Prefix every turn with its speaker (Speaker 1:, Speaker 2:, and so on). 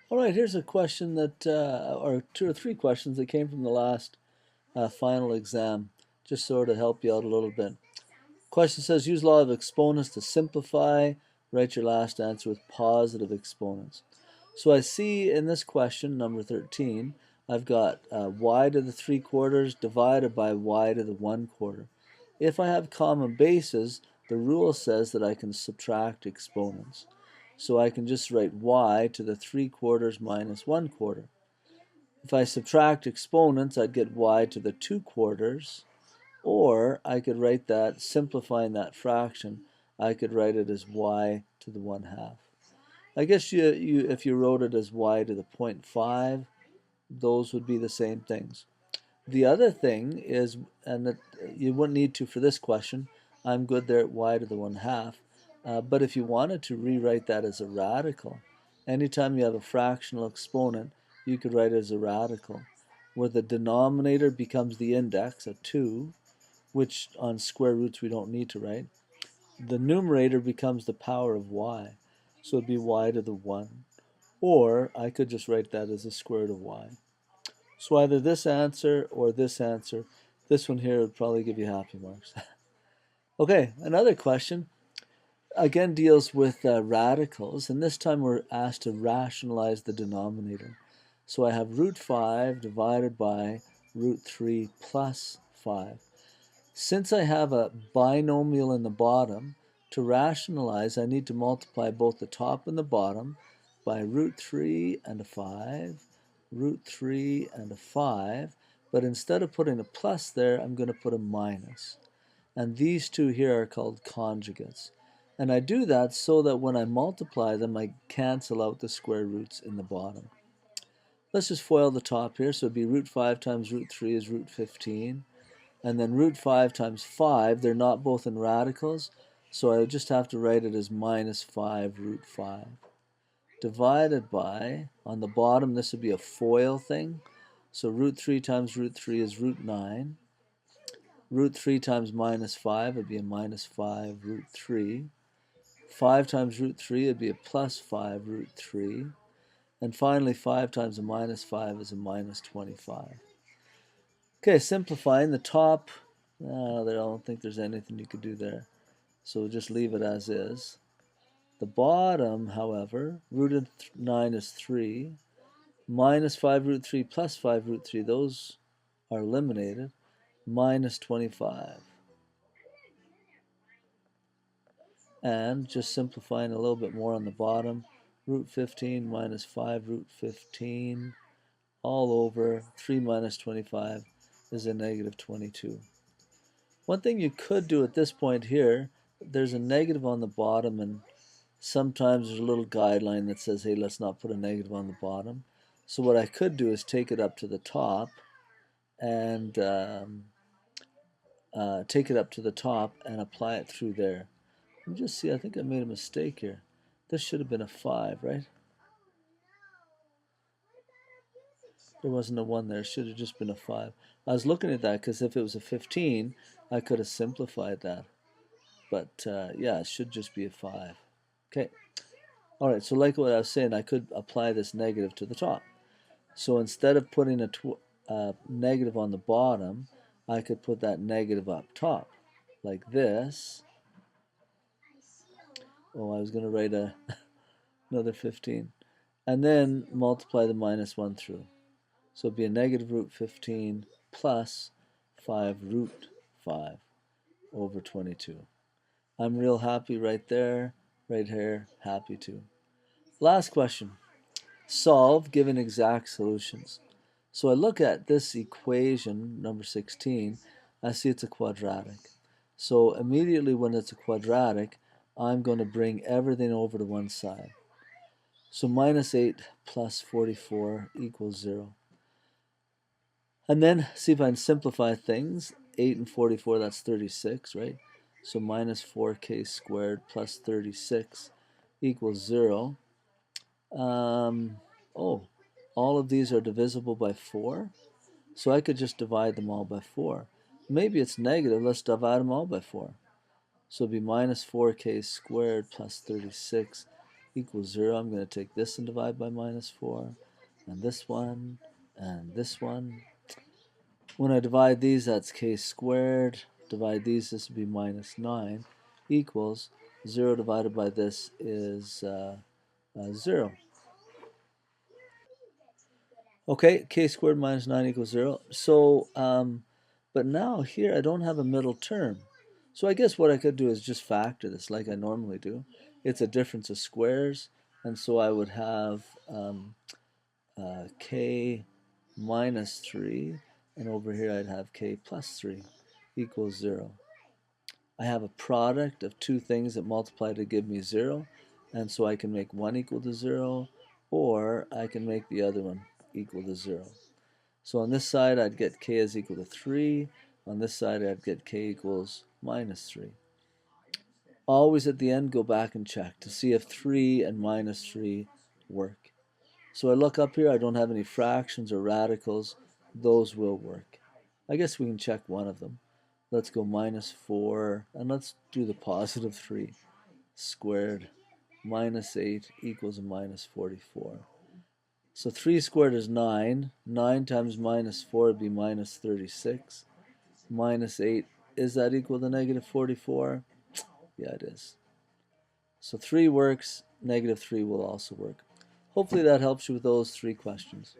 Speaker 1: All right, here's a question that, or two or three questions that came from the last final exam, just sort of help you out a little bit. Question says, use law of exponents to simplify. Write your last answer with positive exponents. So I see in this question, number 13, I've got y to the 3/4 divided by y to the 1/4. If I have common bases, the rule says that I can subtract exponents. So I can just write y to the 3/4 minus 1/4. If I subtract exponents, I'd get y to the 2/4, or I could write that, simplifying that fraction, I could write it as y to the 1/2. I guess if you wrote it as y to the 0.5, those would be the same things. The other thing is, and that you wouldn't need to for this question, I'm good there at y to the 1/2, but if you wanted to rewrite that as a radical, anytime you have a fractional exponent, you could write it as a radical, where the denominator becomes the index, a 2, which on square roots we don't need to write. The numerator becomes the power of y, so it'd be y to the 1. Or I could just write that as the square root of y. So either this answer or this answer. This one here would probably give you happy marks. Okay, another question again deals with radicals, and this time we're asked to rationalize the denominator. So I have root 5 divided by root 3 plus 5. Since I have a binomial in the bottom, to rationalize I need to multiply both the top and the bottom by root 3 and a 5, root 3 and a 5, but instead of putting a plus there, I'm going to put a minus. And these two here are called conjugates. And I do that so that when I multiply them, I cancel out the square roots in the bottom. Let's just FOIL the top here. So it'd be root 5 times root 3 is root 15. And then root 5 times 5, they're not both in radicals, so I just have to write it as minus 5 root 5. Divided by, on the bottom, this would be a FOIL thing. So root 3 times root 3 is root 9. Root 3 times minus 5 would be a minus 5 root 3. 5 times root 3 would be a plus 5 root 3. And finally, 5 times a minus 5 is a minus 25. Okay, simplifying the top, I don't think there's anything you could do there. So we'll just leave it as is. The bottom, however, root of 9 is 3. Minus 5 root 3 plus 5 root 3, those are eliminated. Minus 25. And just simplifying a little bit more on the bottom, root 15 minus 5 root 15 all over 3 minus 25 is a negative 22. One thing you could do at this point here, there's a negative on the bottom, and sometimes there's a little guideline that says, hey, let's not put a negative on the bottom. So what I could do is take it up to the top and apply it through there. Let me just see, I think I made a mistake here. This should have been a 5, right? There wasn't a 1 there. It should have just been a 5. I was looking at that because if it was a 15, I could have simplified that. But yeah, it should just be a 5. Okay. All right, so like what I was saying, I could apply this negative to the top. So instead of putting a negative on the bottom, I could put that negative up top, like this. Oh, I was going to write another 15. And then multiply the minus 1 through. So it'd be a negative root 15 plus 5 root 5 over 22. I'm real happy right there, right here, happy too. Last question. Solve given exact solutions. So I look at this equation, number 16, I see it's a quadratic. So immediately when it's a quadratic, I'm going to bring everything over to one side. So minus 8 plus 44 equals 0. And then see if I can simplify things. 8 and 44, that's 36, right? So minus 4k squared plus 36 equals 0. Oh, all of these are divisible by 4. So I could just divide them all by 4. Maybe it's negative. Let's divide them all by 4. So it'd be minus 4k squared plus 36 equals 0. I'm going to take this and divide by minus 4, and this one, and this one. When I divide these, that's k squared. Divide these, this would be minus 9, equals 0 divided by this is 0. Okay, k squared minus 9 equals 0. So, but now here I don't have a middle term. So I guess what I could do is just factor this like I normally do. It's a difference of squares, and so I would have k minus 3, and over here I'd have k plus 3 equals 0. I have a product of two things that multiply to give me 0, and so I can make one equal to 0, or I can make the other one equal to 0. So on this side I'd get k is equal to 3, on this side I'd get k equals minus 3. Always at the end go back and check to see if 3 and minus 3 work. So I look up here, I don't have any fractions or radicals, those will work. I guess we can check one of them. Let's go minus 4, and let's do the positive 3 squared minus 8 equals a minus 44. So 3 squared is 9. 9 times minus 4 would be minus 36. Minus 8, is that equal to negative 44? Yeah, it is. So 3 works, negative 3 will also work. Hopefully that helps you with those 3 questions.